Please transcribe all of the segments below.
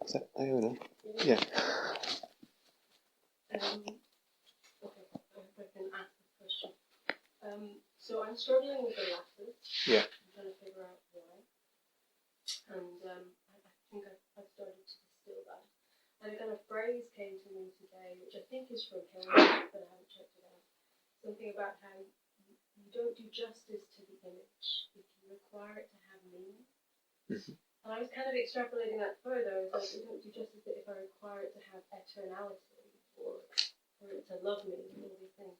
Is that Iona? Yeah. Okay, I hope I can ask the question. So I'm struggling with the lattice. Yeah. I'm trying to figure out why. And I think I've started to distill that. And a kind of phrase came to me today, which I think is from Hillman, but I haven't checked it out. Something about how you don't do justice to the image if you require it to have meaning. Mm-hmm. And I was kind of extrapolating that further. I was like, you don't do justice if I require it to have eternality or for it to love me and all these things.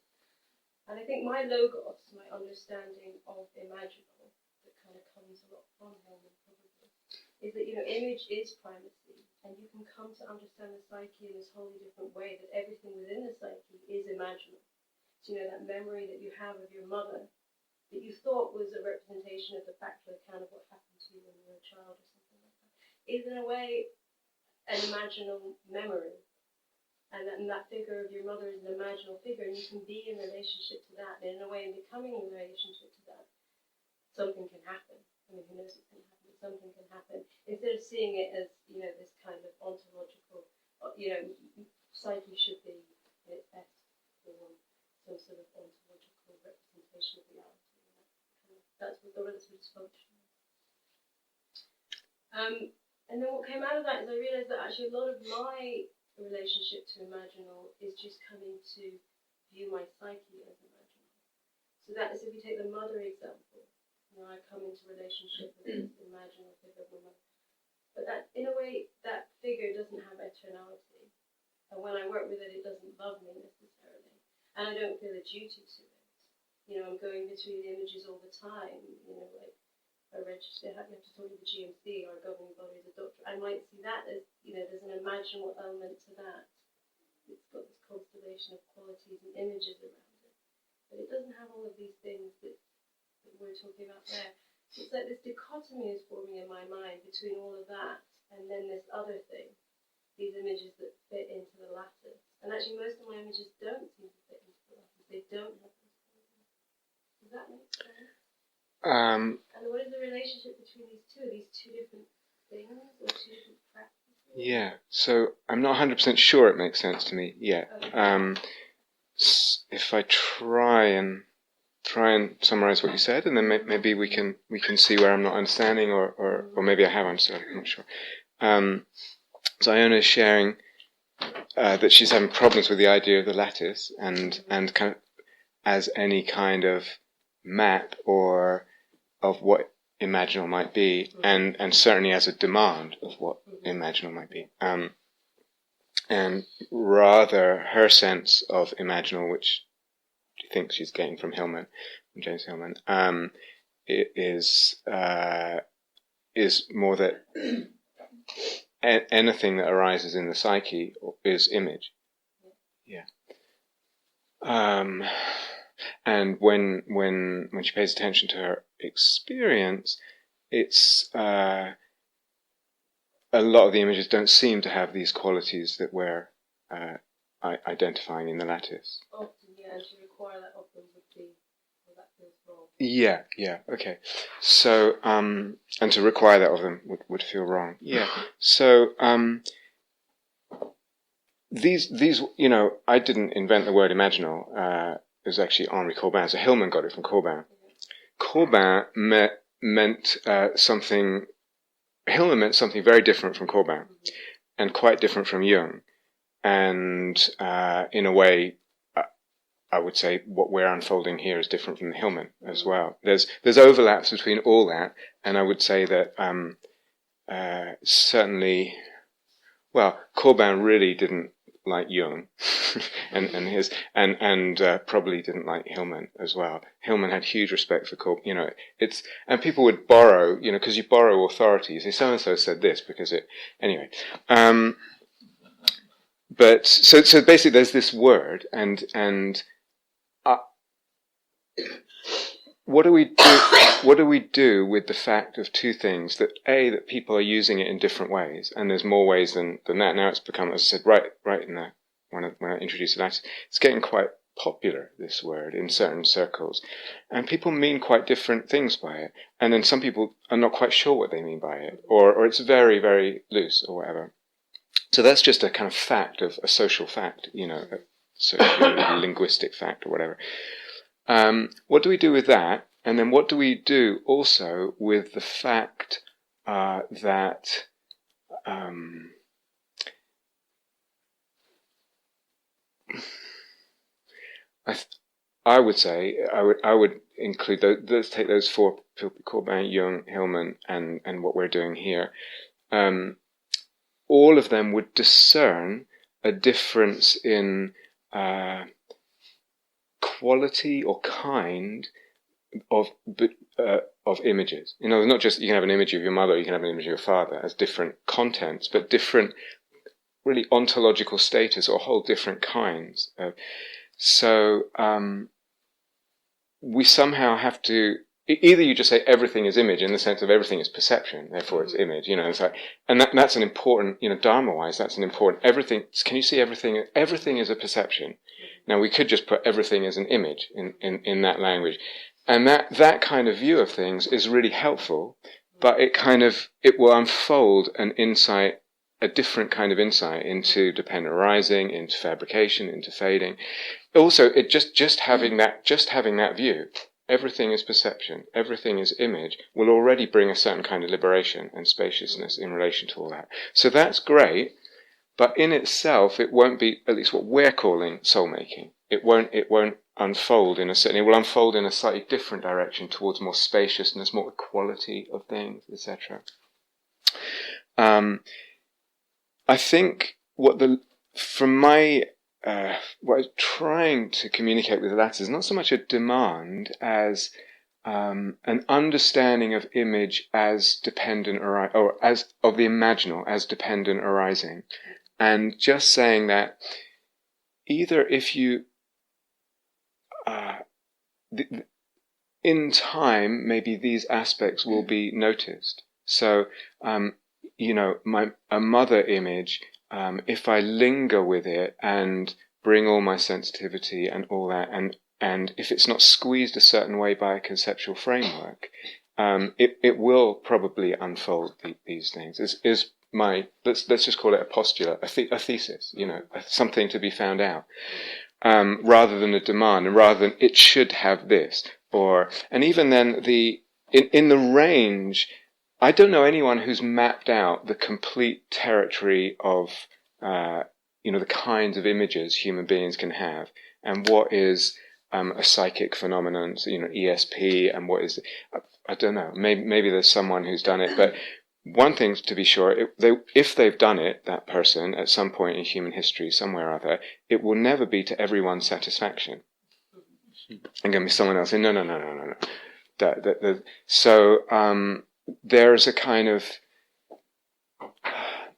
And I think my logos, my understanding of imaginal, that kind of comes a lot from Hillman probably, is that, image is primacy, and you can come to understand the psyche in this wholly different way, that everything within the psyche is imaginal. So, that memory that you have of your mother, that you thought was a representation of the factual account of what happened to you when you were a child or something like that, is in a way an imaginal memory. And that figure of your mother is an imaginal figure, and you can be in relationship to that. And in a way, in becoming in relationship to that, something can happen. I mean, who knows what's going to happen, but something can happen. Instead of seeing it as, this kind of ontological, psyche should be in its best form, some sort of ontological representation of reality. That's what it's functional. And then what came out of that is I realized that actually a lot of my relationship to imaginal is just coming to view my psyche as imaginal. So that is, if you take the mother example, I come into relationship with this imaginal figure of my mother. But that, in a way, that figure doesn't have eternality. And when I work with it, it doesn't love me necessarily. And I don't feel a duty to it. I'm going between images all the time, like I register, you have to talk to the GMC or a governing body as a doctor. I might see that as, there's an imaginal element to that. It's got this constellation of qualities and images around it. But it doesn't have all of these things that we're talking about there. So it's like this dichotomy is forming in my mind between all of that and then this other thing, these images that fit into the lattice. And actually most of my images don't seem to fit into the lattice. They don't have those qualities. Does that make sense? And what is the relationship between these two different things or two different practices? Yeah, so I'm not 100% sure it makes sense to me yet. Okay. If I try and summarize what you said, and then maybe we can see where I'm not understanding, or maybe I have understood. I'm not sure. So Iona is sharing that she's having problems with the idea of the lattice, and kind of as any kind of map or of what imaginal might be, and certainly as a demand of what imaginal might be. And rather her sense of imaginal, which she thinks she's getting from Hillman, from James Hillman, is more that anything that arises in the psyche is image. Yeah. And when she pays attention to her experience, it's a lot of the images don't seem to have these qualities that we're identifying in the lattice. Often, yeah, and to require that of them would be, well, that feels wrong. Yeah, okay. So, and to require that of them would feel wrong. Yeah. So, these, I didn't invent the word imaginal. It was actually Henri Corbin. So Hillman got it from Corbin. Corbin meant something. Hillman meant something very different from Corbin, and quite different from Jung. And in a way, I would say what we're unfolding here is different from the Hillman as well. There's overlaps between all that, and I would say that certainly, well, Corbin really didn't like Jung, and probably didn't like Hillman as well. Hillman had huge respect for Corbin. And people would borrow, because you borrow authority. You say so and so said this because it. Anyway, but so basically, there's this word, and what do we do? What do we do with the fact of two things? That people are using it in different ways, and there's more ways than that. Now it's become, as I said, right in the when I introduced it, it's getting quite popular, this word, in certain circles, and people mean quite different things by it. And then some people are not quite sure what they mean by it, or it's very, very loose or whatever. So that's just a kind of fact of a social fact, a social linguistic fact or whatever. What do we do with that? And then what do we do also with the fact that I would say I would include those. Let's take those four people: Corbin, Jung, Hillman, and what we're doing here. All of them would discern a difference in quality or kind of images. Not just you can have an image of your mother, you can have an image of your father as different contents, but different, really ontological status or whole different kinds. So we somehow have to. Either you just say everything is image in the sense of everything is perception, therefore it's image, it's like, and that's an important, Dharma-wise, that's an important, everything, can you see everything? Everything is a perception. Now we could just put everything as an image in that language. And that kind of view of things is really helpful, but it will unfold an insight, a different kind of insight into dependent arising, into fabrication, into fading. Also, it just having that view, everything is perception, everything is image, will already bring a certain kind of liberation and spaciousness in relation to all that. So that's great, but in itself, it won't be, at least what we're calling soul-making. It won't unfold in it will unfold in a slightly different direction towards more spaciousness, more equality of things, etc. I think what I'm trying to communicate with that is not so much a demand as an understanding of image as dependent or as of the imaginal as dependent arising, and just saying that either if you in time maybe these aspects will be noticed. So a mother image, if I linger with it and bring all my sensitivity and all that, and if it's not squeezed a certain way by a conceptual framework, it will probably unfold these things. Let's just call it a postulate, a thesis, something to be found out, rather than a demand, and rather than it should have this, and even then in the range. I don't know anyone who's mapped out the complete territory of, the kinds of images human beings can have, and what is a psychic phenomenon, ESP, and what is, I don't know, maybe there's someone who's done it, but one thing to be sure, if they've done it, that person, at some point in human history, somewhere or other, it will never be to everyone's satisfaction. And going to be someone else saying, no. So, there's a kind of,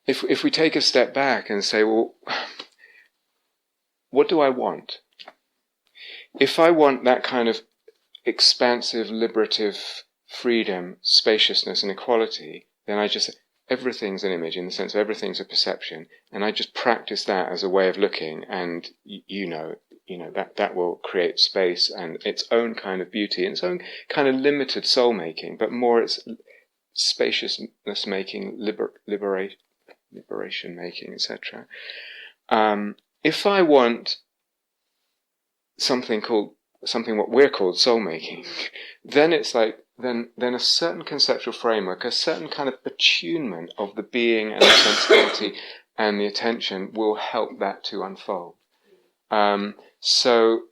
if we take a step back and say, well, what do I want? If I want that kind of expansive, liberative freedom, spaciousness, and equality, then I just, everything's an image in the sense of everything's a perception, and I just practice that as a way of looking, and that will create space and its own kind of beauty, its own kind of limited soul making, but more its spaciousness making, liberation making, etc. If I want something what we're called soul making, then it's like then a certain conceptual framework, a certain kind of attunement of the being and the sensibility and the attention will help that to unfold. So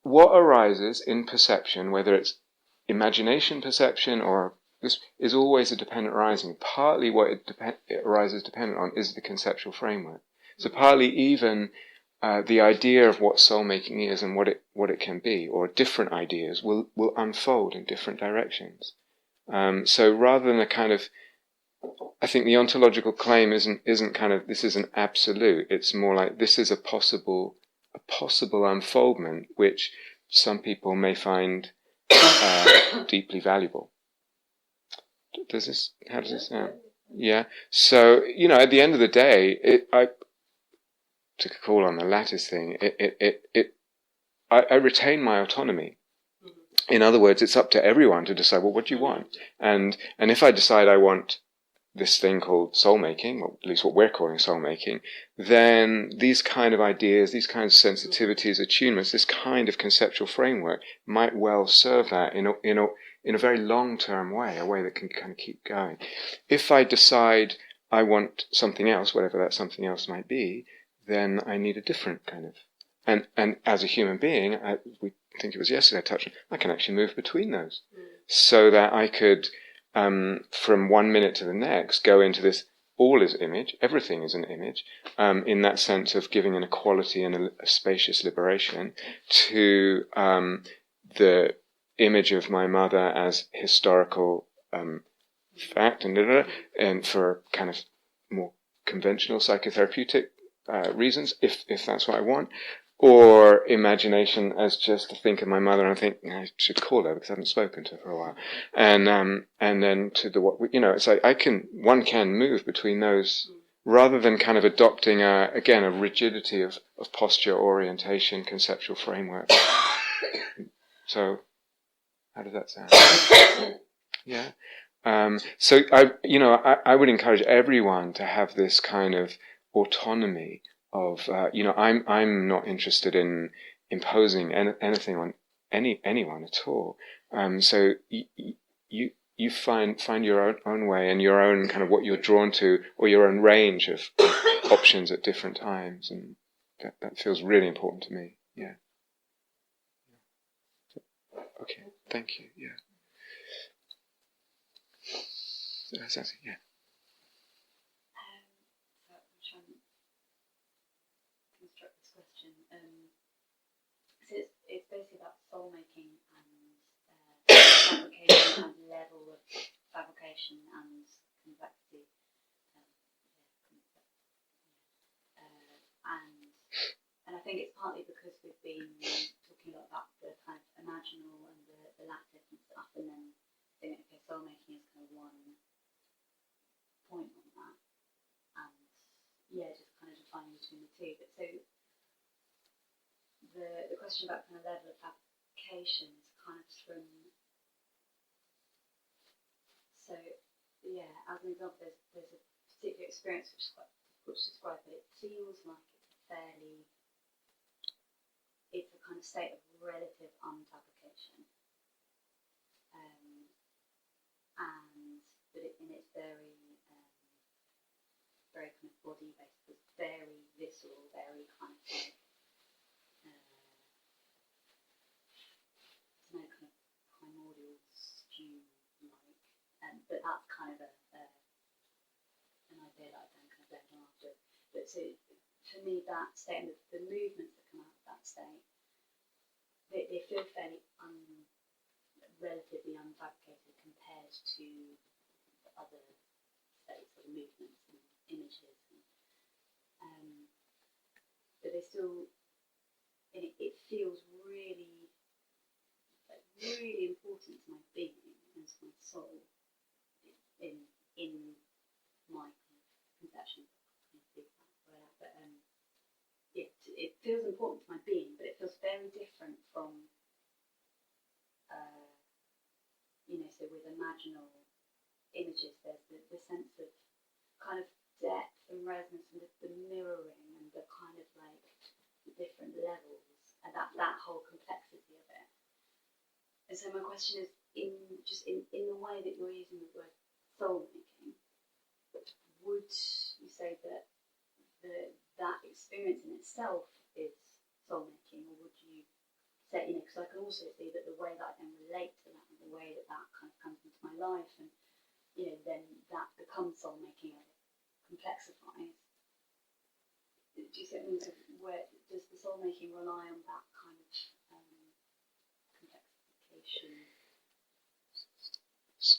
what arises in perception, whether it's imagination perception or this, is always a dependent arising. Partly what it arises dependent on is the conceptual framework. So partly even the idea of what soul making is and what it can be, or different ideas will unfold in different directions. So rather than a kind of, I think the ontological claim isn't kind of, this is an absolute. It's more like this is a possible unfoldment which some people may find deeply valuable. How does this sound? Yeah. So, at the end of the day, I took a call on the lattice thing. I retain my autonomy. In other words, it's up to everyone to decide, well, what do you want? And if I decide I want this thing called soulmaking, or at least what we're calling soulmaking, then these kind of ideas, these kinds of sensitivities, attunements, this kind of conceptual framework might well serve that in a very long-term way, a way that can kind of keep going. If I decide I want something else, whatever that something else might be, then I need a different kind of... And as a human being, we think it was yesterday I touched on, I can actually move between those. So that I could, from 1 minute to the next, go into this, all is image, everything is an image, in that sense of giving an equality and a spacious liberation, to the image of my mother as historical fact, and for kind of more conventional psychotherapeutic reasons, if that's what I want. Or imagination as just to think of my mother and think, I should call her because I haven't spoken to her for a while. And then to the what, it's like one can move between those rather than kind of adopting a rigidity of posture, orientation, conceptual framework. So, how does that sound? Yeah. So I would encourage everyone to have this kind of autonomy of I'm not interested in imposing anything on anyone at all. So you find your own way and your own kind of what you're drawn to, or your own range of options at different times, and that feels really important to me. Yeah. Okay. Thank you. Yeah. Yeah. So it's basically about soulmaking and fabrication and level of fabrication and complexity. And I think it's partly because we've been talking a lot about the kind of imaginal and the lative and stuff, and then saying, okay, soulmaking is kind of one point on that, and just kind of defining between the two. But so the question about kind of level of fabrication is kind of from, so as an example, there's a particular experience which is quite difficult to describe, but it feels like it's a kind of state of relative unfabrication, but it's very very kind of body based, it's very visceral, very kind of like no kind of primordial stew like, but that's kind of an idea that I've then kind of left on after. But so for me, that state and the movements that come out of that state, they feel fairly relatively unfabricated compared to the other states or movements and images, but they still, it feels really important to my being and to my soul in my kind of conception. But it feels important to my being, but it feels very different from so with imaginal images, there's the sense of kind of depth and resonance and the mirroring and the kind of like the different levels and that whole complexity of it. And so my question is, in the way that you're using the word soulmaking, would you say that that experience in itself is soulmaking, or would you say, because I can also see that the way that I then relate to that and the way that kind of comes into my life, and then that becomes soulmaking and it complexifies. Do you see what I mean? Where does the soulmaking rely on that kind of complexification?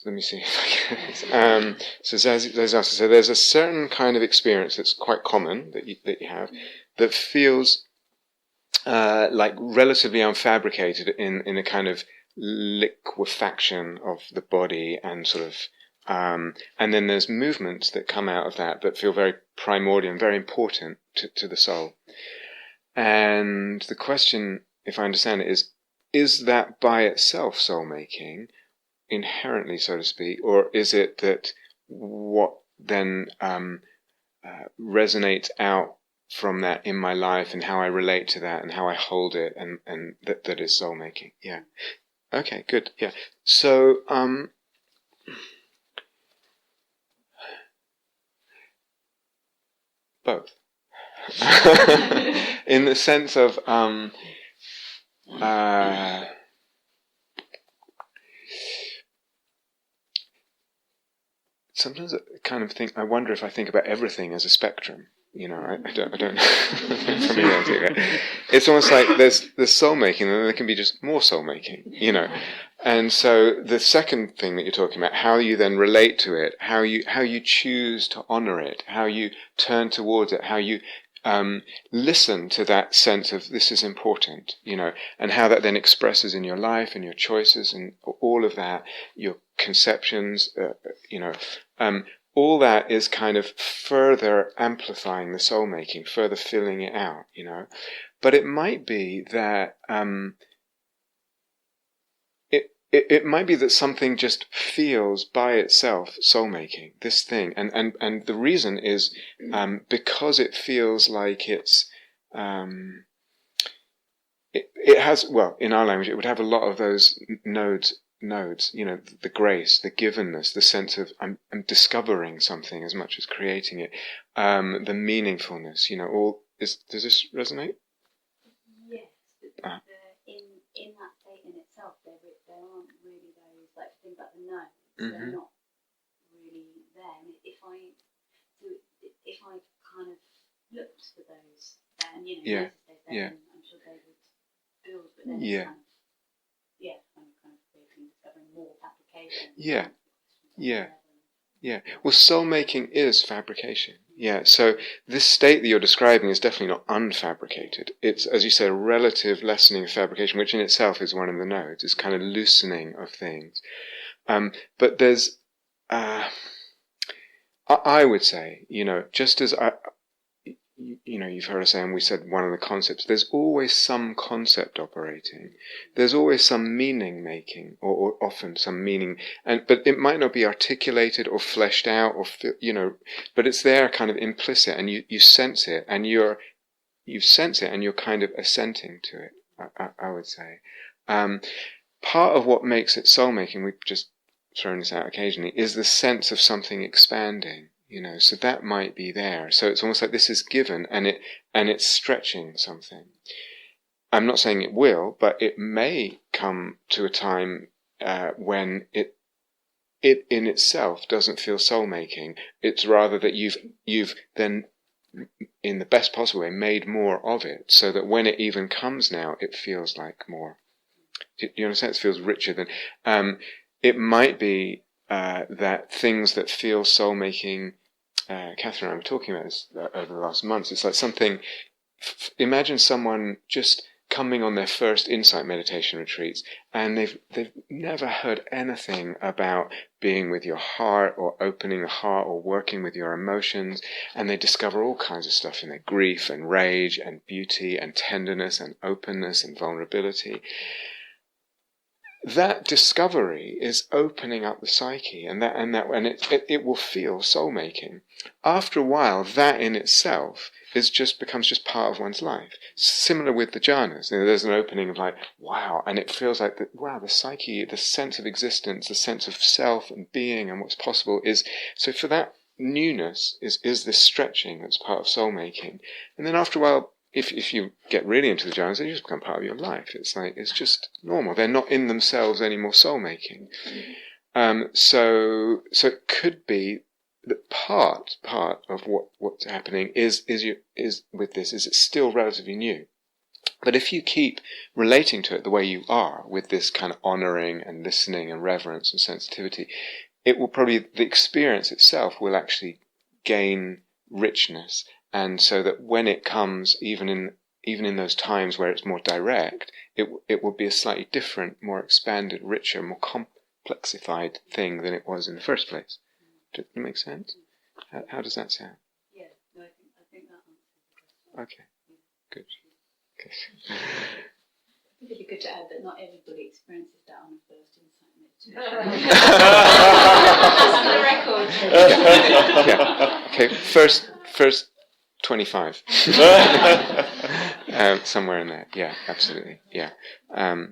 Let me see if I can. So there's a certain kind of experience that's quite common that you have that feels like relatively unfabricated in a kind of liquefaction of the body and sort of, and then there's movements that come out of that feel very primordial and very important to the soul. And the question, if I understand it, is that by itself soul making, inherently, so to speak, or is it that what then resonates out from that in my life, and how I relate to that, and how I hold it, and that is soul making. Yeah. Okay, good. Yeah. So, both. In the sense of, sometimes I kind of think, I wonder if I think about everything as a spectrum. You know, I don't know. For me, it's almost like there's soul making, and then there can be just more soul making, you know. And so the second thing that you're talking about, how you then relate to it, how you choose to honor it, how you turn towards it, how you listen to that sense of this is important, you know, and how that then expresses in your life and your choices and all of that, your conceptions, you know, all that is kind of further amplifying the soul making, further filling it out, you know. But it might be that it might be that something just feels by itself soul making, this thing, and the reason is because it feels like it has, well, in our language it would have a lot of those nodes, you know, the grace, the givenness, the sense of I'm discovering something as much as creating it, the meaningfulness, you know. Does this resonate? Yes, but in that state in itself, there aren't really those, like, things like the nodes. They're not really there. And if I kind of looked for those, and you know, I'm sure they would build, but then it's kind of discovering more fabrication. Well, soul making is fabrication. Yeah, so this state that you're describing is definitely not unfabricated. It's, as you say, a relative lessening of fabrication, which in itself is one of the nodes. It's kind of loosening of things. But there's, I would say, you know, just as you know, you've heard us say, and we said one of the concepts, there's always some concept operating. There's always some meaning making, or often some meaning, but it might not be articulated or fleshed out, or, you know, but it's there kind of implicit, and you sense it, and you sense it, and you're kind of assenting to it, I would say. Part of what makes it soul making, we've just thrown this out occasionally, is the sense of something expanding. You know, so that might be there. So it's almost like this is given, and it's stretching something. I'm not saying it will, but it may come to a time when it in itself doesn't feel soul making. It's rather that you've then, in the best possible way, made more of it, so that when it even comes now, it feels like more. Do you understand? It feels richer than. It might be that things that feel soul making. Catherine and I were talking about this over the last months. It's like something. Imagine someone just coming on their first insight meditation retreats, and they've never heard anything about being with your heart, or opening the heart, or working with your emotions, and they discover all kinds of stuff in their grief and rage and beauty and tenderness and openness and vulnerability. That discovery is opening up the psyche, and it will feel soul making. After a while, that in itself becomes just part of one's life. Similar with the jhanas, you know, there's an opening of like, wow, and it feels like the psyche, the sense of existence, the sense of self and being and what's possible is. So for that newness is this stretching that's part of soul making, and then after a while. If you get really into the jhanas, they just become part of your life. It's like, it's just normal. They're not in themselves anymore soul making. So it could be that part of what's happening is with this is it's still relatively new. But if you keep relating to it the way you are, with this kind of honoring and listening and reverence and sensitivity, it will probably, the experience itself will actually gain richness. And so that when it comes, even in those times where it's more direct, it will be a slightly different, more expanded, richer, more complexified thing than it was in the first place. Does that make sense? How does that sound? Yeah, no, I think that answers the question. Okay, good. I think it'd be good to add that not everybody experiences that on a first insight meditation. to On the record. Yeah. Okay. First 25. Somewhere in there. Yeah. Absolutely. Yeah. I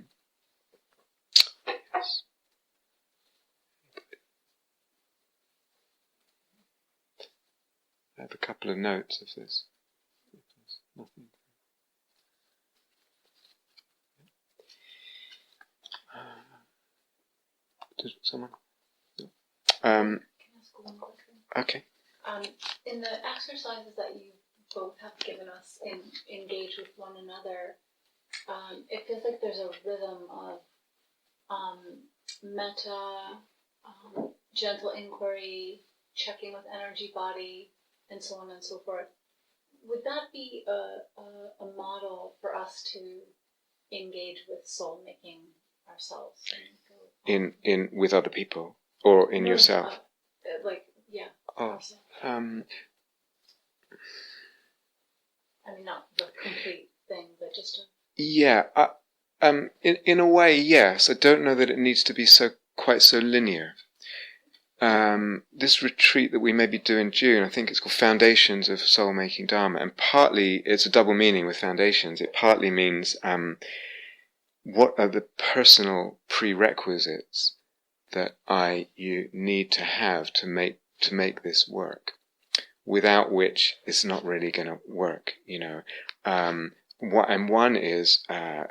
have a couple of notes of this. Nothing. Did someone? No. Can I ask one question? Okay. In the exercises that you both have given us in engage with one another, it feels like there's a rhythm of meta, gentle inquiry, checking with energy body, and so on and so forth. Would that be a model for us to engage with soul making ourselves? In with other people or in yourself? Ourselves. I mean, not the complete thing, but just Yeah. In a way, yes. I don't know that it needs to be quite so linear. This retreat that we maybe do in June, I think it's called Foundations of Soul Making Dharma, and partly it's a double meaning with foundations. It partly means what are the personal prerequisites that you need to have to make this work, without which it's not really going to work, and one is I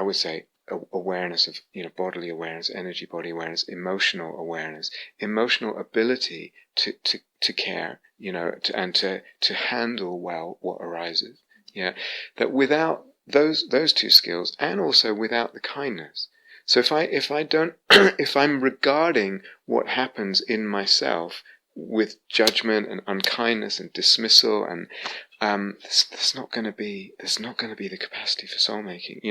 would say awareness of bodily awareness, energy body awareness, emotional awareness, emotional ability to care, and to handle well what arises. Yeah, that without those two skills, and also without the kindness. So if I don't if I'm regarding what happens in myself with judgment and unkindness and dismissal, and there's not going to be the capacity for soul making,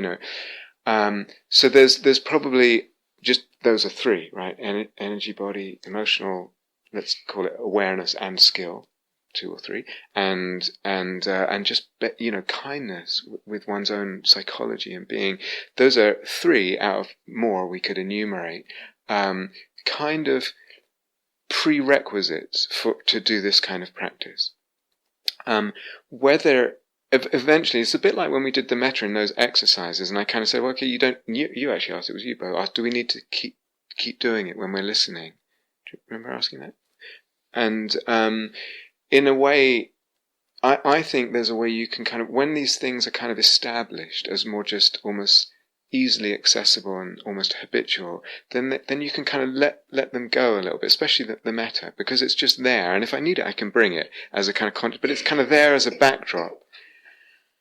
so there's probably just those are three, right? Energy, body, emotional, let's call it awareness and skill, 2 or 3, and just kindness with one's own psychology and being. Those are 3 out of more we could enumerate, kind of prerequisites to do this kind of practice. Whether eventually, it's a bit like when we did the metta in those exercises, and I kind of said, well, okay, you actually asked, it was you, Bo, asked, do we need to keep doing it when we're listening? Do you remember asking that? And in a way, I think there's a way you can kind of, when these things are kind of established as more just almost easily accessible and almost habitual, then you can kind of let them go a little bit, especially the metta, because it's just there, and if I need it, I can bring it as a kind of content, but it's kind of there as a backdrop.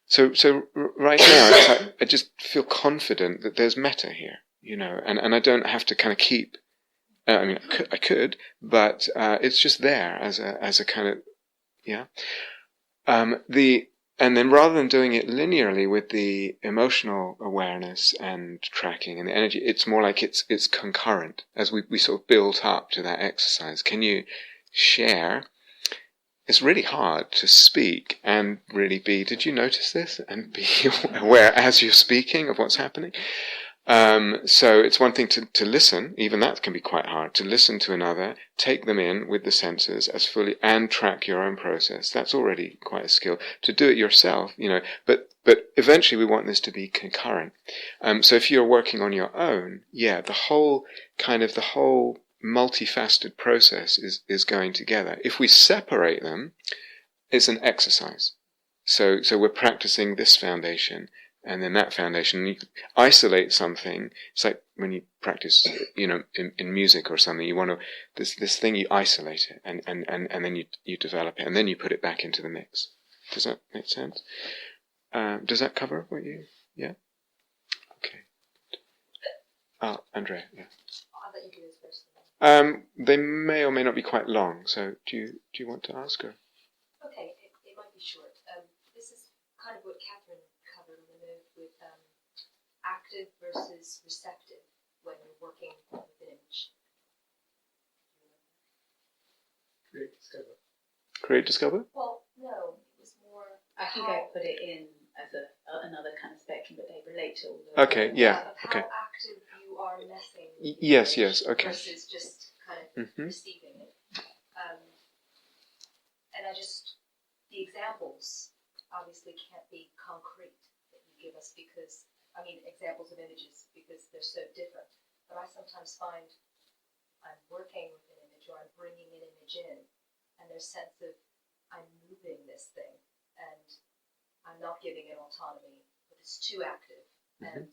So right now, it's like, I just feel confident that there's metta here, and I don't have to kind of keep. I mean, I could, but it's just there as a kind of, yeah. And then rather than doing it linearly with the emotional awareness and tracking and the energy, it's more like it's concurrent as we sort of build up to that exercise. Can you share? It's really hard to speak and really be, did you notice this? And be aware as you're speaking of what's happening. So it's one thing to listen, even that can be quite hard, to listen to another, take them in with the senses as fully, and track your own process. That's already quite a skill. To do it yourself, but eventually we want this to be concurrent. So if you're working on your own, yeah, the whole multifaceted process is going together. If we separate them, it's an exercise. So we're practicing this foundation, and then that foundation. You isolate something. It's like when you practice, in music or something. You want to this thing, you isolate it, and then you develop it, and then you put it back into the mix. Does that make sense? Does that cover what you? Yeah. Okay. Andrea. Yeah. I'll let you do this first. They may or may not be quite long. So do you want to ask her? Okay, it might be short. This is kind of what Catherine covered on the move with active versus receptive when you're working with an image. Create, discover? Well, no, it was more. I think I put it in as another kind of spectrum, but they relate to all the. Okay, yeah. Of Okay. how active you you are messing with Yes, okay. versus just kind of receiving it. And the examples obviously can't be concrete that you give us because, examples of images because they're so different. But I sometimes find I'm working with an image or I'm bringing an image in, and there's a sense of I'm moving this thing, and I'm not giving it autonomy, but it's too active. And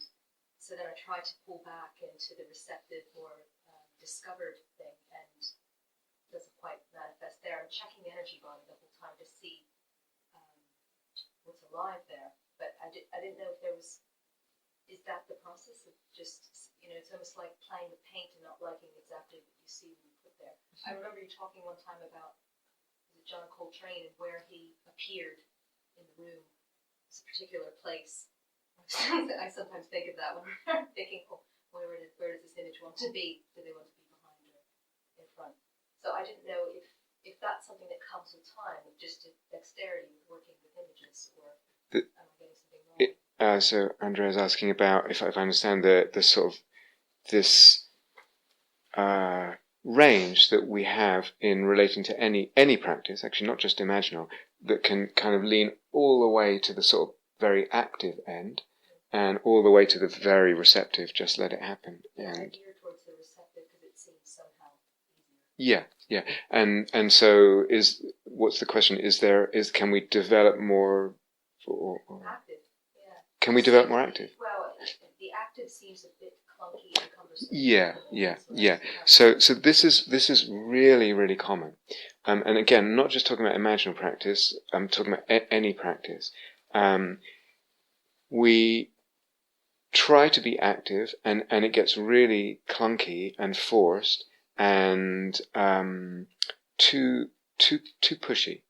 so then I try to pull back into the receptive, more discovered thing, and it doesn't quite manifest there. I'm checking the energy body the whole time to see what's alive there, but I didn't know if there was. Is that the process of just, it's almost like playing with paint and not liking exactly what you see when you put there. I remember you talking one time about John Coltrane and where he appeared in the room. It's a particular place. I sometimes think of that when I'm thinking, where does this image want to be? Do they want to be behind or in front? So I didn't know if that's something that comes with time, with just dexterity with working with images, or am I getting something wrong? So Andrea's asking about if I understand the sort of this range that we have in relating to any practice, actually not just imaginal, that can kind of lean all the way to the sort of very active end, and all the way to the very receptive, just let it happen. And And I gear towards the receptive because it seems somehow easier. yeah, and so what's the question? Can we develop more? Active, yeah. Can we develop more active? Well, the active seems a bit clunky and cumbersome. Yeah. So this is really, really common. And again, not just talking about imaginal practice. I'm talking about any practice. We try to be active, and it gets really clunky and forced and too pushy.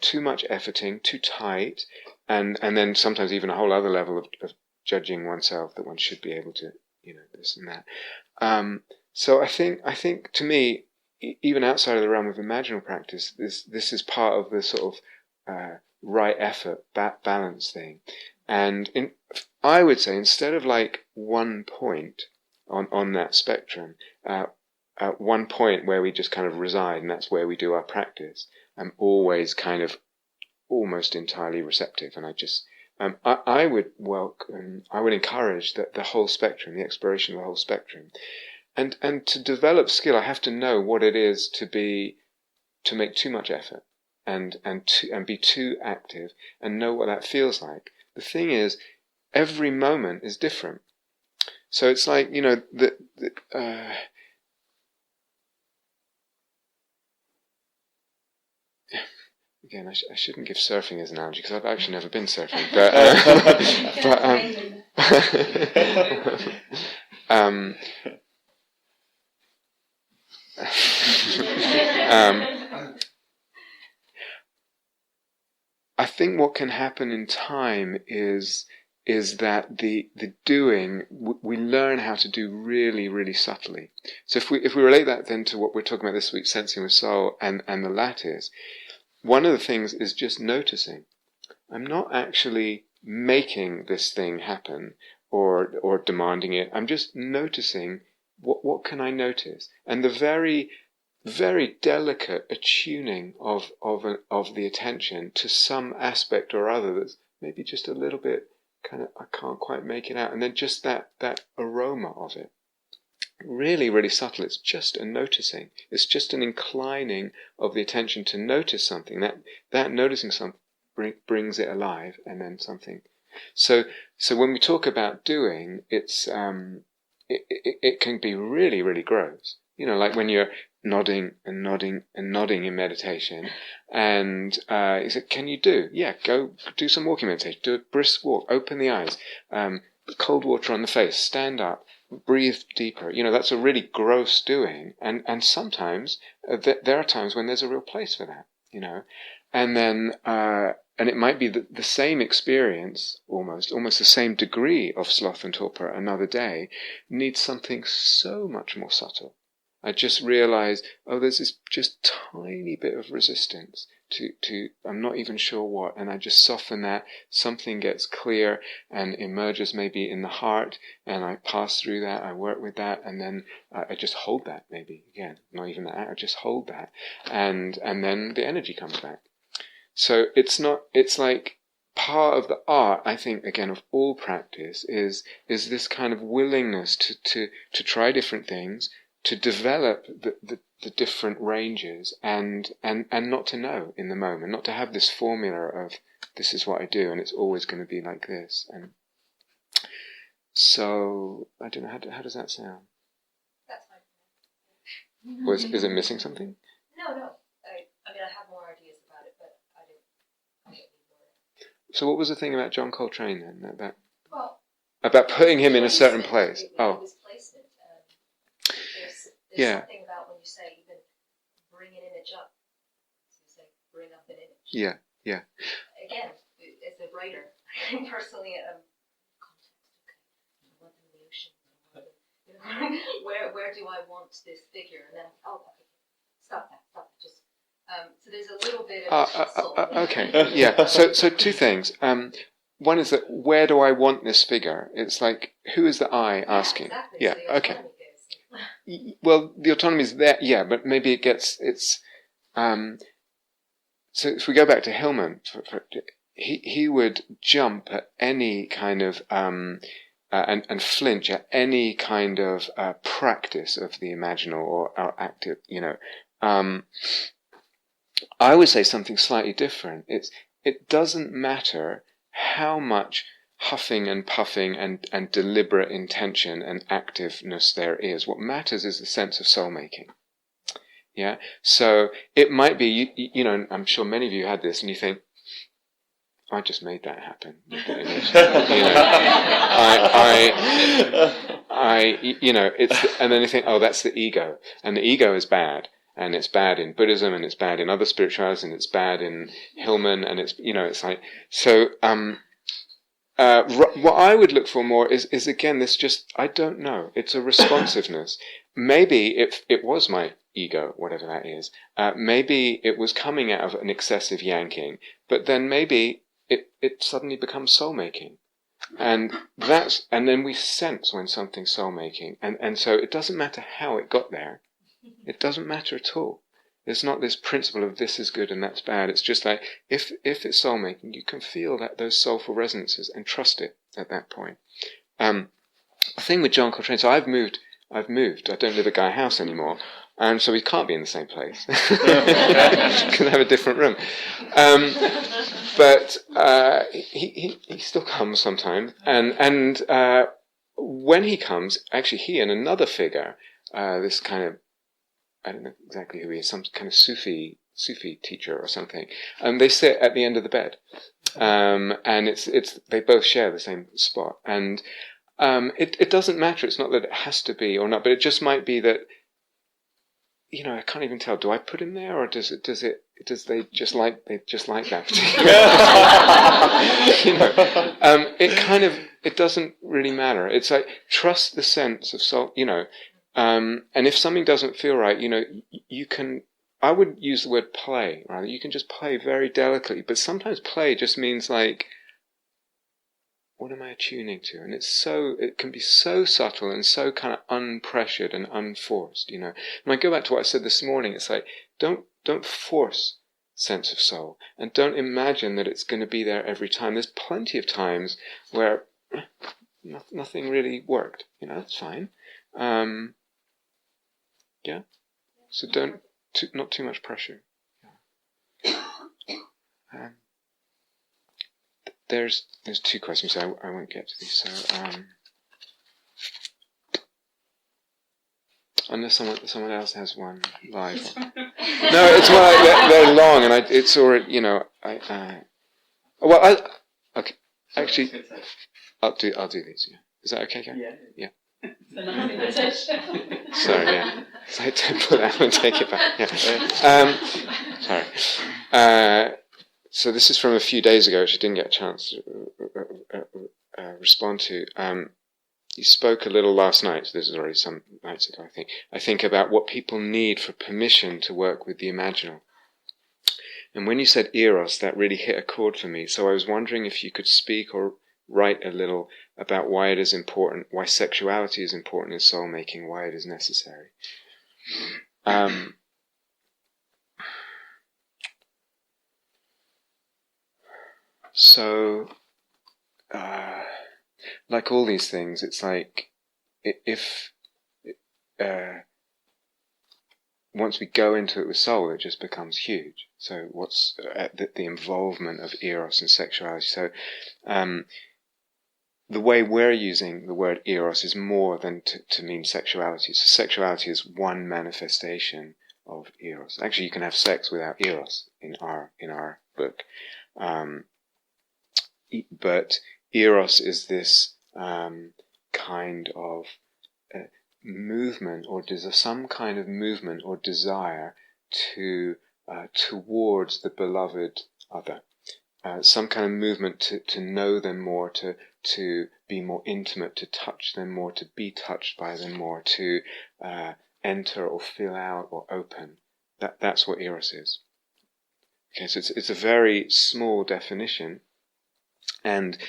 Too much efforting, too tight, and then sometimes even a whole other level of judging oneself that one should be able to, this and that. So I think to me, even outside of the realm of imaginal practice, this is part of the sort of right effort, balance thing. And I would say instead of like one point on that spectrum, one point where we just kind of reside, and that's where we do our practice. I'm always kind of almost entirely receptive, and I would welcome, I would encourage the whole spectrum, the exploration of the whole spectrum, and to develop skill, I have to know what it is to make too much effort, and be too active, and know what that feels like. The thing is, every moment is different, so it's like again, I shouldn't give surfing as an analogy because I've actually never been surfing, but I think what can happen in time is that the doing, we learn how to do really, really subtly. So if we relate that then to what we're talking about this week, sensing with soul, and the lattice, one of the things is just noticing. I'm not actually making this thing happen or demanding it. I'm just noticing what can I notice, and the very, very delicate attuning of the attention to some aspect or other that's maybe just a little bit kind of, I can't quite make it out, and then just that aroma of it. Really, really subtle. It's just a noticing. It's just an inclining of the attention to notice something. That noticing something brings it alive, and then something. So when we talk about doing, it's it can be really, really gross. Like when you're nodding and nodding and nodding in meditation, and he said, "Can you do? Yeah, go do some walking meditation. Do a brisk walk. Open the eyes. Cold water on the face. Stand up. Breathe deeper." That's a really gross doing, and sometimes there are times when there's a real place for that. And then and it might be the same experience, almost the same degree of sloth and torpor another day, needs something so much more subtle. I just realized, there's this just tiny bit of resistance I'm not even sure what, and I just soften that. Something gets clear and emerges maybe in the heart, and I pass through that, I work with that, and then I just hold that, maybe, again, not even that, I just hold that, and then the energy comes back. So it's like part of the art, I think, again, of all practice is this kind of willingness to try different things, to develop the different ranges, and not to know in the moment, not to have this formula of this is what I do and it's always going to be like this. And so I don't know, how does that sound? That's fine. Is it missing something? No. I mean, I have more ideas about it, but I don't need more. So what was the thing about John Coltrane then? Well, about putting him in a certain place? His placement. There's something about when you say even bring an image up. So you say bring up an image. Yeah. Again, as a writer, personally, context. Okay, I want them in the ocean. Where do I want this figure? And then okay, stop that. Just so there's a little bit of okay. Yeah. So two things. One is that where do I want this figure? It's like, who is the I asking? Exactly. Yeah. So Okay. Well, the autonomy is there, yeah, but maybe it's. So if we go back to Hillman, he would jump at any kind of and flinch at any kind of practice of the imaginal or active. I would say something slightly different. It doesn't matter how much huffing and puffing and deliberate intention and activeness there is. What matters is the sense of soul-making. Yeah? So it might be, I'm sure many of you had this and you think, I just made that happen. And then you think, oh, that's the ego. And the ego is bad. And it's bad in Buddhism, and it's bad in other spiritualities, and it's bad in Hillman, and it's like, so, what I would look for more is again, this just, I don't know. It's a responsiveness. Maybe it was my ego, whatever that is. Maybe it was coming out of an excessive yanking, but then maybe it suddenly becomes soul-making. And then we sense when something's soul-making. And so it doesn't matter how it got there. It doesn't matter at all. There's not this principle of this is good and that's bad. It's just like, if it's soul-making, you can feel those soulful resonances and trust it at that point. The thing with John Coltrane, so I've moved. I don't live at Guy House anymore. And so we can't be in the same place. Because I have a different room. But he still comes sometimes. And when he comes, actually he and another figure, this kind of, I don't know exactly who he is, some kind of Sufi teacher or something. They sit at the end of the bed, and they both share the same spot. And it doesn't matter. It's not that it has to be or not, but it just might be that. I can't even tell. Do I put him there, or does they just like that particular? It doesn't really matter. It's like trust the sense of soul. And if something doesn't feel right, you can, I would use the word play, rather. You can just play very delicately, but sometimes play just means like, what am I attuning to? And it can be so subtle and so kind of unpressured and unforced, And I go back to what I said this morning, it's like, don't force sense of soul, and don't imagine that it's going to be there every time. There's plenty of times where nothing really worked, that's fine. Yeah. So not too much pressure. There's two questions. So I won't get to these. So unless someone else has one live. No, it's they're long, and it's already okay. Actually, I'll do these. Yeah. Is that okay, Karen? Yeah. Sorry, yeah. So I don't put that and take it back. Yeah. Sorry. So this is from a few days ago, which I didn't get a chance to respond to. You spoke a little last night, so this is already some nights ago, I think about what people need for permission to work with the imaginal. And when you said eros, that really hit a chord for me. So I was wondering if you could speak or write a little about why it is important, why sexuality is important in soul making, why it is necessary. So, like all these things, it's like if once we go into it with soul, it just becomes huge. So what's the involvement of eros and sexuality? So the way we're using the word eros is more than to mean sexuality. So sexuality is one manifestation of eros. Actually, you can have sex without eros in our book, but eros is this kind of movement, or some kind of movement or desire towards the beloved other, some kind of movement to know them more, to be more intimate, to touch them more, to be touched by them more, to enter or fill out or open. That's what eros is. Okay, so it's a very small definition, and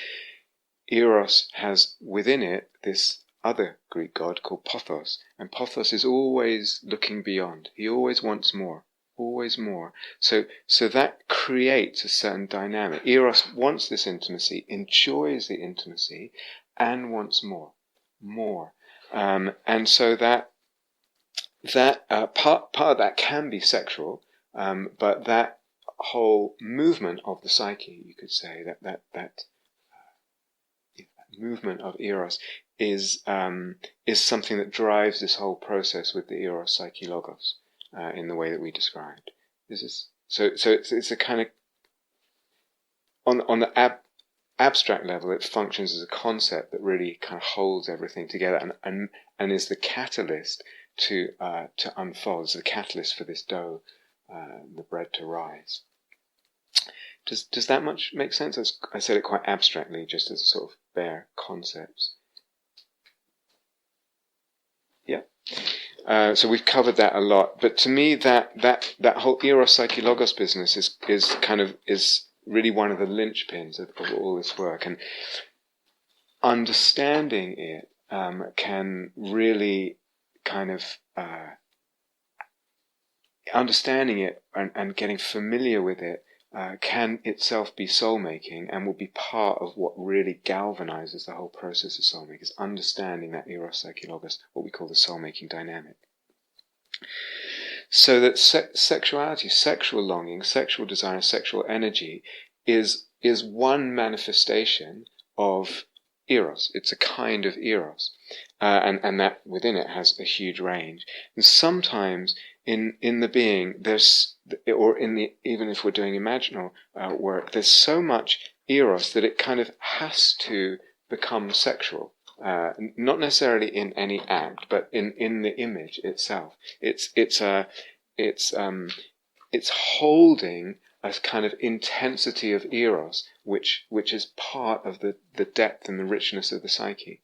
eros has within it this other Greek god called Pothos, and Pothos is always looking beyond. He always wants more, always more. So that creates a certain dynamic. Eros wants this intimacy, enjoys the intimacy, and wants more. And so that part of that can be sexual, but that whole movement of the psyche, you could say, that movement of eros is something that drives this whole process with the eros-psyche-logos in the way that we described. So it's a kind of on the abstract level, it functions as a concept that really kind of holds everything together and is the catalyst to unfold. It's the catalyst for this dough, the bread, to rise. Does that much make sense? I said it quite abstractly, just as a sort of bare concepts. Yeah. So we've covered that a lot, but to me, that whole eros-psyche-logos business is really one of the linchpins of all this work, and understanding it can really kind of understanding it and getting familiar with it can itself be soul-making, and will be part of what really galvanizes the whole process of soul-making, is understanding that eros-psyche-logos, what we call the soul-making dynamic. So that sexuality, sexual longing, sexual desire, sexual energy is one manifestation of eros. It's a kind of eros, and that within it has a huge range. And sometimes in the being, there's, or even if we're doing imaginal work, there's so much eros that it kind of has to become sexual. Not necessarily in any act, but in the image itself. It's holding a kind of intensity of eros, which is part of the depth and the richness of the psyche.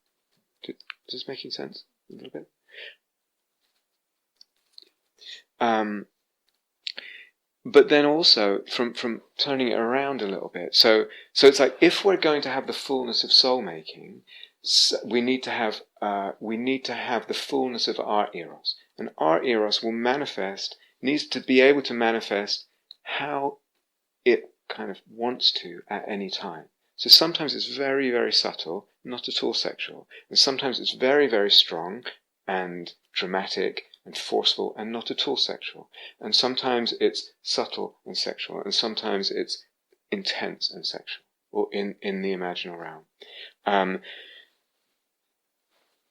Does this making sense a little bit? But then also from turning it around a little bit. So it's like, if we're going to have the fullness of soul making, we need to have the fullness of our eros, and our eros needs to be able to manifest how it kind of wants to at any time. So sometimes it's very, very subtle, not at all sexual, and sometimes it's very, very strong and dramatic and forceful and not at all sexual. And sometimes it's subtle and sexual, and sometimes it's intense and sexual, or in the imaginal realm.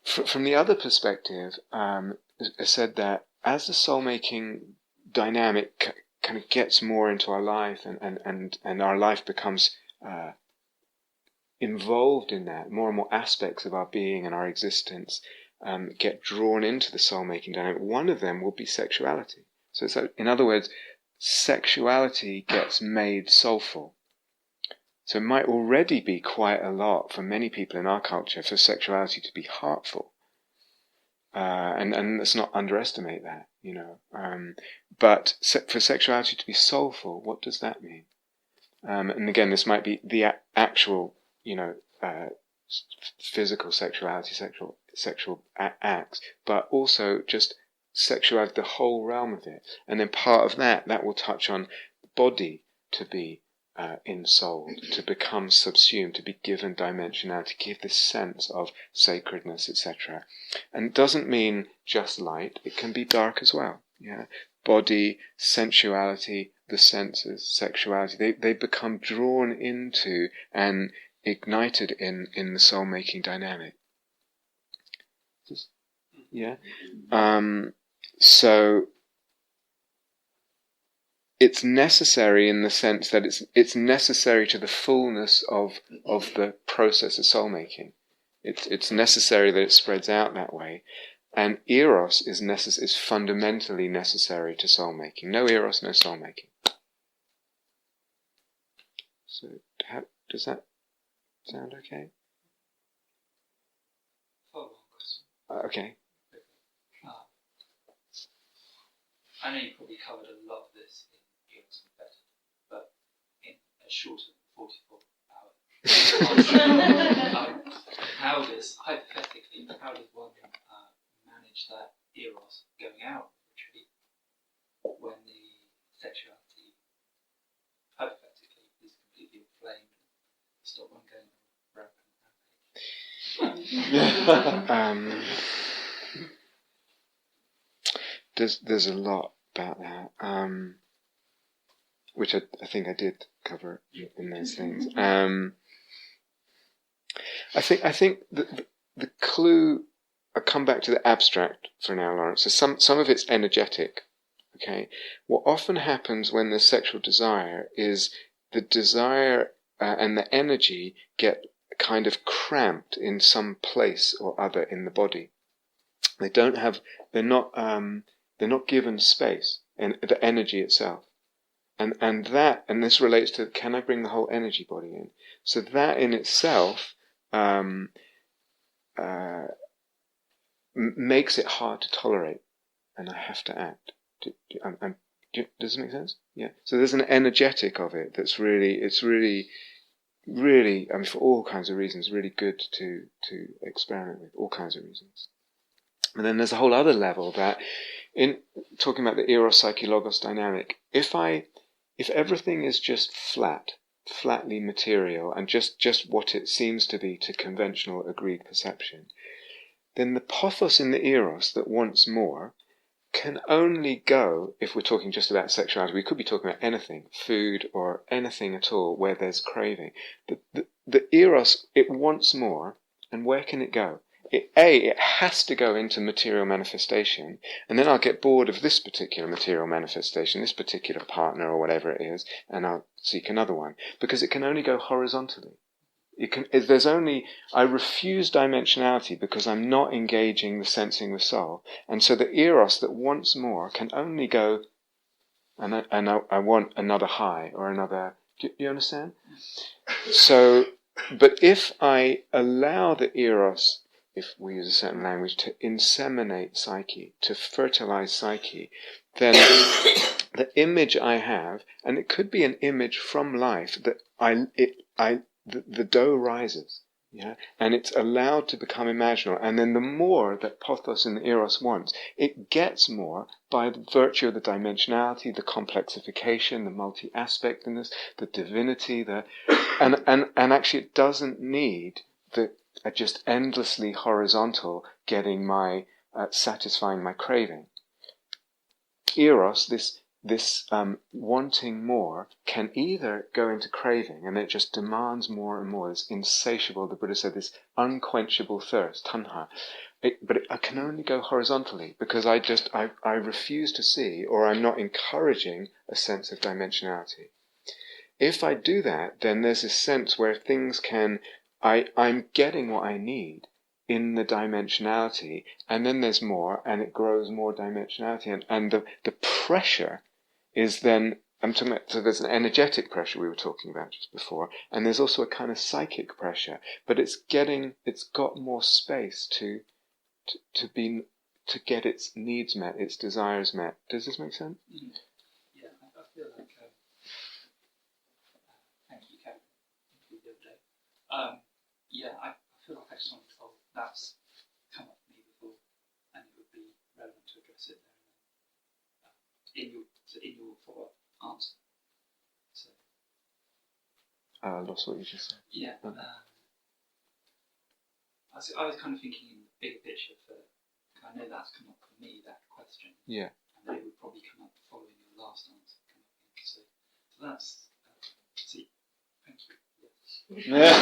From the other perspective, I said that as the soul-making dynamic kind of gets more into our life, and our life becomes involved in that, more and more aspects of our being and our existence get drawn into the soul-making dynamic. One of them will be sexuality. So in other words, sexuality gets made soulful. So it might already be quite a lot for many people in our culture for sexuality to be heartful. And let's not underestimate that. But for sexuality to be soulful, what does that mean? And again, this might be the actual, physical sexuality, sexual acts, but also just sexuality, the whole realm of it. And then part of that will touch on body to be ensouled, to become subsumed, to be given dimensionality, to give this sense of sacredness, etc. And it doesn't mean just light, it can be dark as well. Yeah, body, sensuality, the senses, sexuality, they become drawn into and ignited in the soul-making dynamic. Yeah. So it's necessary in the sense that it's necessary to the fullness of the process of soul-making. It's necessary that it spreads out that way. And eros is fundamentally necessary to soul-making. No eros, no soul-making. So does that sound okay? Follow-on question. Okay. I know you probably covered a lot of this in eros and diverted, but in a shorter than 44 hours. Hypothetically, how does one manage that eros going out of the retreat when the sexuality, hypothetically, is completely inflamed and stop one going rampant? There's a lot about that, which I think I did cover in those things. I think the clue. I'll come back to the abstract for now, Lawrence. So some of it's energetic. Okay, what often happens when there's sexual desire is the desire and the energy get kind of cramped in some place or other in the body. They're not given space and the energy itself. And this relates to, can I bring the whole energy body in? So that in itself makes it hard to tolerate, and I have to act. Does it make sense? Yeah. So there's an energetic of it that's really, I mean, for all kinds of reasons, really good to experiment with, all kinds of reasons. And then there's a whole other level that, in talking about the eros-psyche-logos dynamic, if everything is just flatly material and just what it seems to be to conventional agreed perception, then the pathos in the eros that wants more can only go, if we're talking just about sexuality, we could be talking about anything, food or anything at all where there's craving. The eros, it wants more, and where can it go? It has to go into material manifestation, and then I'll get bored of this particular material manifestation, this particular partner or whatever it is, and I'll seek another one, because it can only go horizontally. I refuse dimensionality because I'm not engaging the sensing with soul, and so the eros that wants more can only go, and I want another high or another. Do you understand? So, but if I allow the eros, if we use a certain language, to inseminate psyche, to fertilize psyche, then the image I have, and it could be an image from life, that the dough rises, yeah, and it's allowed to become imaginal. And then the more that pathos in the eros wants, it gets more by virtue of the dimensionality, the complexification, the multi-aspectness, the divinity, and actually it doesn't need the just endlessly horizontal getting my satisfying my craving. Eros, this wanting more, can either go into craving, and it just demands more and more. It's insatiable. The Buddha said this unquenchable thirst, tanha. But it can only go horizontally, because I refuse to see, or I'm not encouraging a sense of dimensionality. If I do that, then there's this sense where things I'm getting what I need in the dimensionality, and then there's more, and it grows more dimensionality, and the pressure is then, I'm talking about, so there's an energetic pressure we were talking about just before, and there's also a kind of psychic pressure, but it's got more space to be to get its needs met, its desires met. Does this make sense? Mm. Yeah, I feel like, thank you, Kevin, the other day. Yeah, I feel like I just wanted to, that's come up to me before, and it would be relevant to address it there in your follow-up answer. So, I lost what you just said. yeah, I was kind of thinking in the bigger picture I know that's come up for me, that question. Yeah. And then it would probably come up following your last answer. So that's, see, thank you. Yes.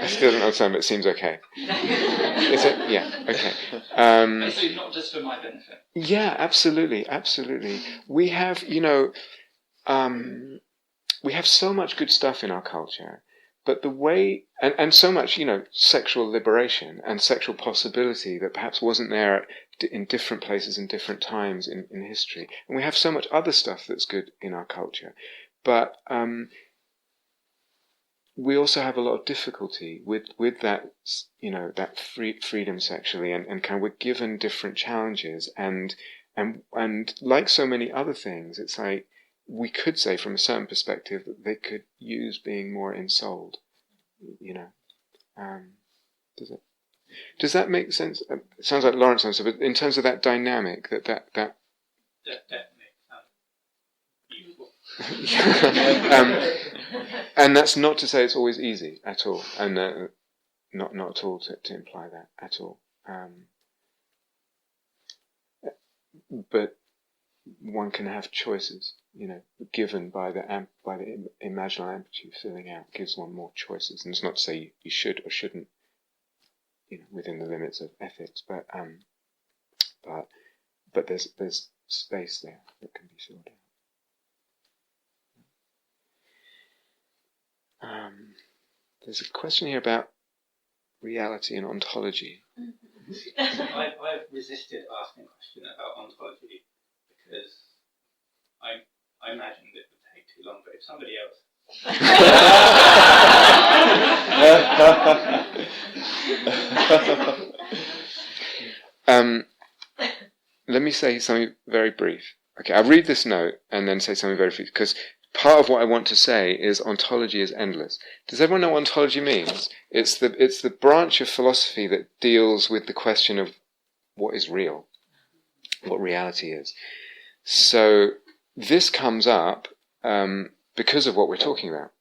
I still don't understand, but it seems okay. Is it? Yeah, okay. So not just for my benefit. Yeah, absolutely. We have, we have so much good stuff in our culture, but the way, and so much, sexual liberation and sexual possibility that perhaps wasn't there in different places and different times in history. And we have so much other stuff that's good in our culture. But we also have a lot of difficulty with that, that freedom sexually, and kind of we're given different challenges, and like so many other things, it's like we could say from a certain perspective that they could use being more ensouled. Does that make sense? It sounds like Lawrence answered, but in terms of that dynamic, that Definitely. Beautiful. And that's not to say it's always easy at all, and not at all to imply that at all. But one can have choices, given by the imaginal amplitude filling out gives one more choices, and it's not to say you should or shouldn't, within the limits of ethics, but there's space there that can be filled out. There's a question here about reality and ontology. I've resisted asking a question about ontology because I imagined it would take too long, but if somebody else let me say something very brief. Okay, I'll read this note and then say something very brief, because part of what I want to say is ontology is endless. Does everyone know what ontology means? It's the branch of philosophy that deals with the question of what is real, what reality is. So this comes up because of what we're talking about.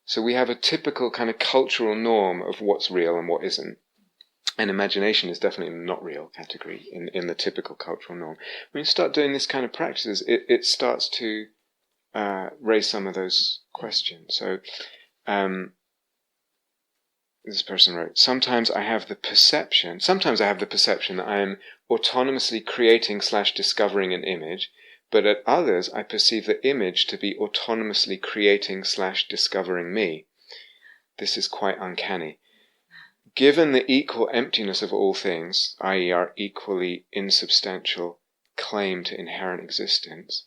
So we have a typical kind of cultural norm of what's real and what isn't. And imagination is definitely not real category in the typical cultural norm. When you start doing this kind of practices, it starts to raise some of those questions. So this person wrote, sometimes I have the perception that I am autonomously creating/discovering an image, but at others I perceive the image to be autonomously creating/discovering me. This is quite uncanny. Given the equal emptiness of all things, i.e. our equally insubstantial claim to inherent existence,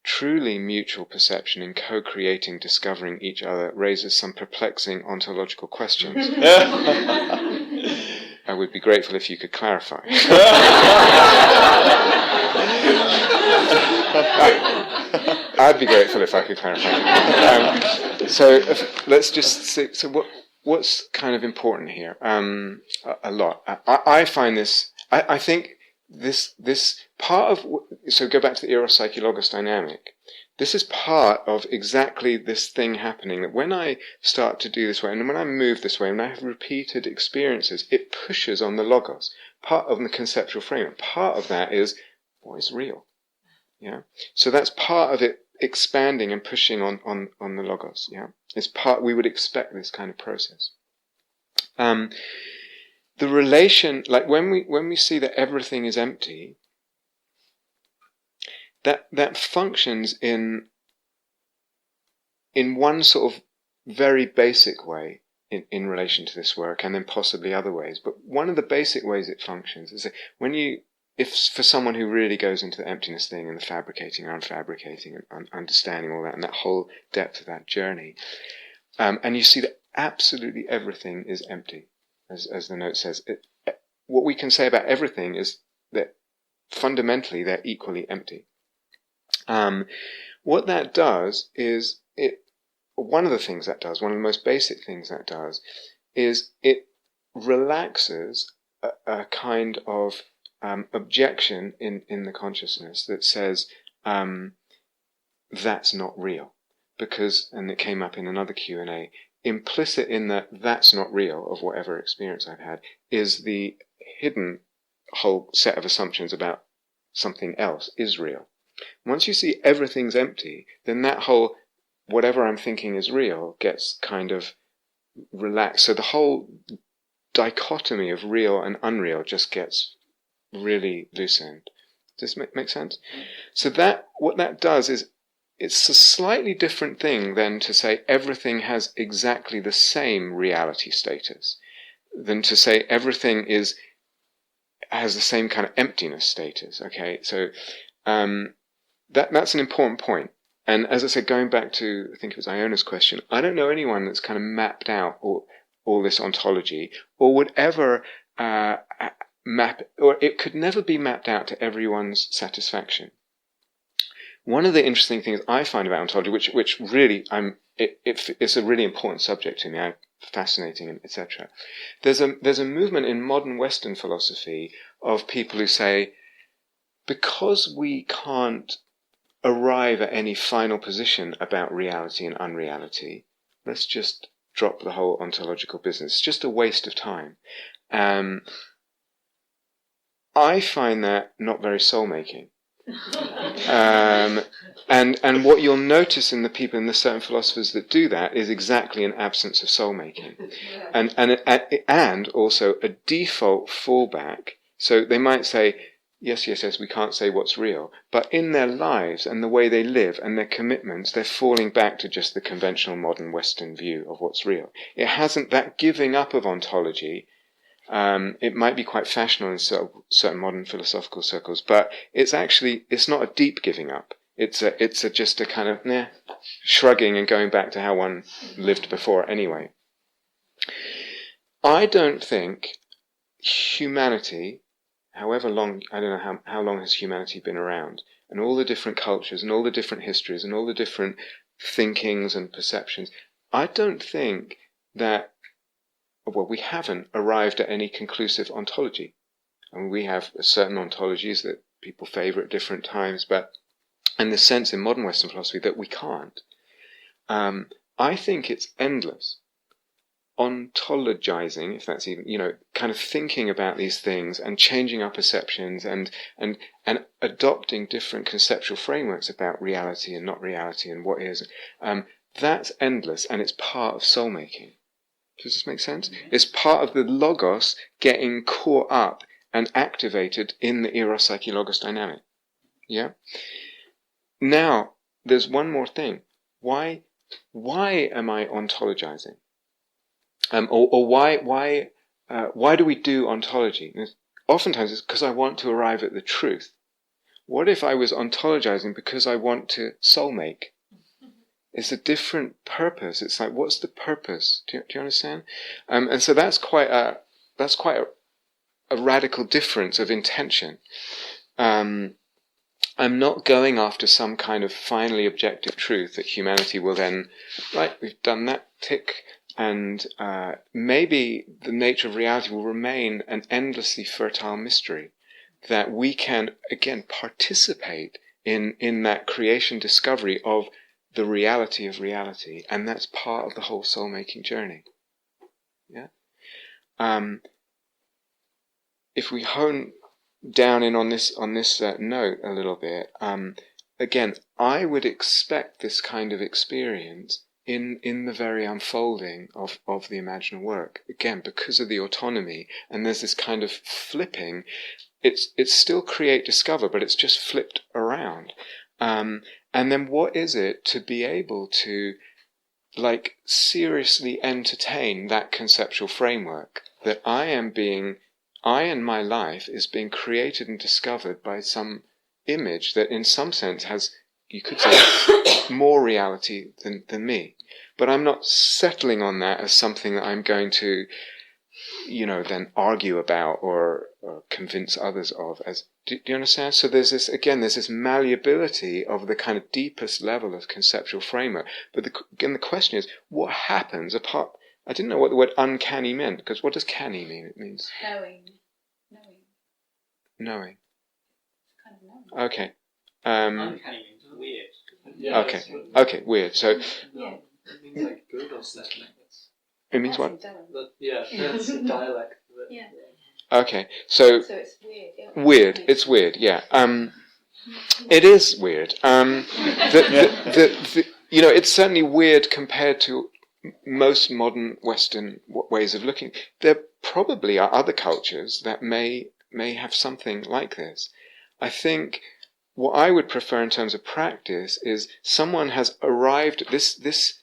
truly mutual perception in co-creating, discovering each other raises some perplexing ontological questions. I would be grateful if you could clarify. I'd be grateful if I could clarify. Let's just see. So what's kind of important here? A lot. I find this. I think this part of. So go back to the eros-psyche-logos dynamic. This is part of exactly this thing happening, that when I start to do this way, and when I move this way, and I have repeated experiences, it pushes on the logos. Part of the conceptual framework. Part of that is what is real. Yeah. So that's part of it expanding and pushing on the logos. Yeah. It's part. We would expect this kind of process. The relation, like when we see that everything is empty, that functions in one sort of very basic way in relation to this work, and then possibly other ways. But one of the basic ways it functions is that if for someone who really goes into the emptiness thing and the fabricating and unfabricating and understanding all that and that whole depth of that journey, and you see that absolutely everything is empty, as the note says, what we can say about everything is that fundamentally they're equally empty. What that does is one of the most basic things that does is it relaxes a kind of objection in the consciousness that says that's not real, because, and it came up in another Q&A, implicit in that's not real of whatever experience I've had is the hidden whole set of assumptions about something else is real. Once you see everything's empty, then that whole whatever I'm thinking is real gets kind of relaxed. So the whole dichotomy of real and unreal just gets really loosened. Does this make sense? So what that does is it's a slightly different thing than to say everything has exactly the same reality status, than to say everything has the same kind of emptiness status. Okay, so that's an important point. And as I said, going back to, I think it was Iona's question, I don't know anyone that's kind of mapped out all this ontology, or would ever map, or it could never be mapped out to everyone's satisfaction. One of the interesting things I find about ontology, which really it's a really important subject to me, fascinating, etc. There's a movement in modern Western philosophy of people who say, because we can't arrive at any final position about reality and unreality, let's just drop the whole ontological business. It's just a waste of time. I find that not very soul-making. And what you'll notice in the people, in the certain philosophers that do that, is exactly an absence of soul-making. And also a default fallback. So they might say, yes, we can't say what's real. But in their lives and the way they live and their commitments, they're falling back to just the conventional modern Western view of what's real. It hasn't, that giving up of ontology, it might be quite fashionable in certain modern philosophical circles, but it's not a deep giving up. It's just a kind of shrugging and going back to how one lived before anyway. I don't think humanity, however long, I don't know how long has humanity been around, and all the different cultures and all the different histories and all the different thinkings and perceptions, I don't think that, well, we haven't arrived at any conclusive ontology. I mean, we have certain ontologies that people favor at different times, but in the sense in modern Western philosophy that we can't. I think it's endless. Ontologizing, if that's even, kind of thinking about these things and changing our perceptions and adopting different conceptual frameworks about reality and not reality and what is, that's endless, and it's part of soul-making. Does this make sense? It's part of the logos getting caught up and activated in the eros-psyche-logos dynamic. Yeah? Now, there's one more thing. Why am I ontologizing? Or why do we do ontology? Oftentimes it's because I want to arrive at the truth. What if I was ontologizing because I want to soul-make? It's a different purpose. It's like, what's the purpose? Do you understand? And so that's quite a radical difference of intention. I'm not going after some kind of finally objective truth that humanity will then, right, we've done that, tick, and maybe the nature of reality will remain an endlessly fertile mystery that we can, again, participate in that creation discovery of the reality of reality, and that's part of the whole soul-making journey. Yeah. If we hone down in on this note a little bit, again, I would expect this kind of experience in the very unfolding of the imaginal work. Again, because of the autonomy, and there's this kind of flipping. It's still create, discover, but it's just flipped around. And then what is it to be able to, like, seriously entertain that conceptual framework that I and my life is being created and discovered by some image that in some sense has, you could say, more reality than me. But I'm not settling on that as something that I'm going to then argue about or convince others of. Do you understand? So there's this malleability of the kind of deepest level of conceptual framework. But the question is, what happens apart? I didn't know what the word uncanny meant, because what does canny mean? It means Knowing. Knowing. Kind of knowing. Okay. Uncanny means weird. Yeah, Okay, weird. So Yeah. It means like good or something. it means what? But yeah, that's a dialect. Yeah. Okay, so So it's weird. Yeah. weird. It's weird. Yeah. It is weird. It's certainly weird compared to most modern Western ways of looking. There probably are other cultures that may have something like this. I think what I would prefer in terms of practice is someone has arrived at this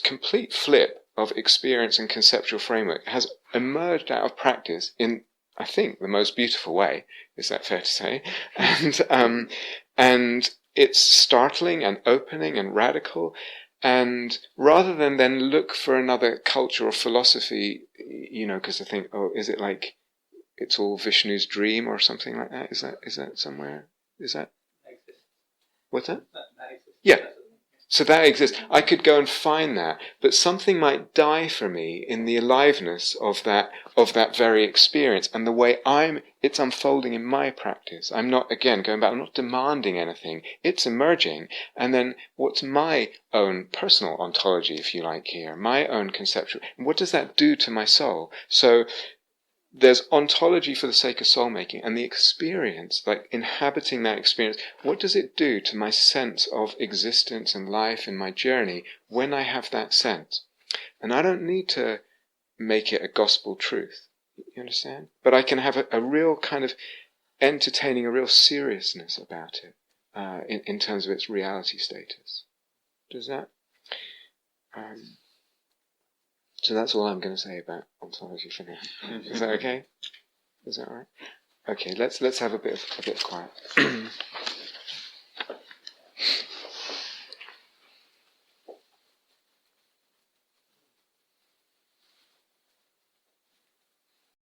complete flip of experience and conceptual framework has emerged out of practice in, I think, the most beautiful way. Is that fair to say? And it's startling and opening and radical. And rather than then look for another culture or philosophy, because I think, is it like it's all Vishnu's dream or something like that? Is that somewhere? Is that? What's that? That exists. Yeah. So that exists. I could go and find that, but something might die for me in the aliveness of that very experience and the way it's unfolding in my practice. I'm not, again, going back, I'm not demanding anything. It's emerging. And then what's my own personal ontology, if you like here, my own conceptual, what does that do to my soul? So there's ontology for the sake of soul-making, and the experience, like inhabiting that experience, what does it do to my sense of existence and life in my journey when I have that sense? And I don't need to make it a gospel truth, you understand? But I can have a real kind of entertaining, a real seriousness about it in terms of its reality status. Does that? So that's all I'm going to say about ontology for now. Is that okay? Is that all right? Okay, let's have a bit of quiet.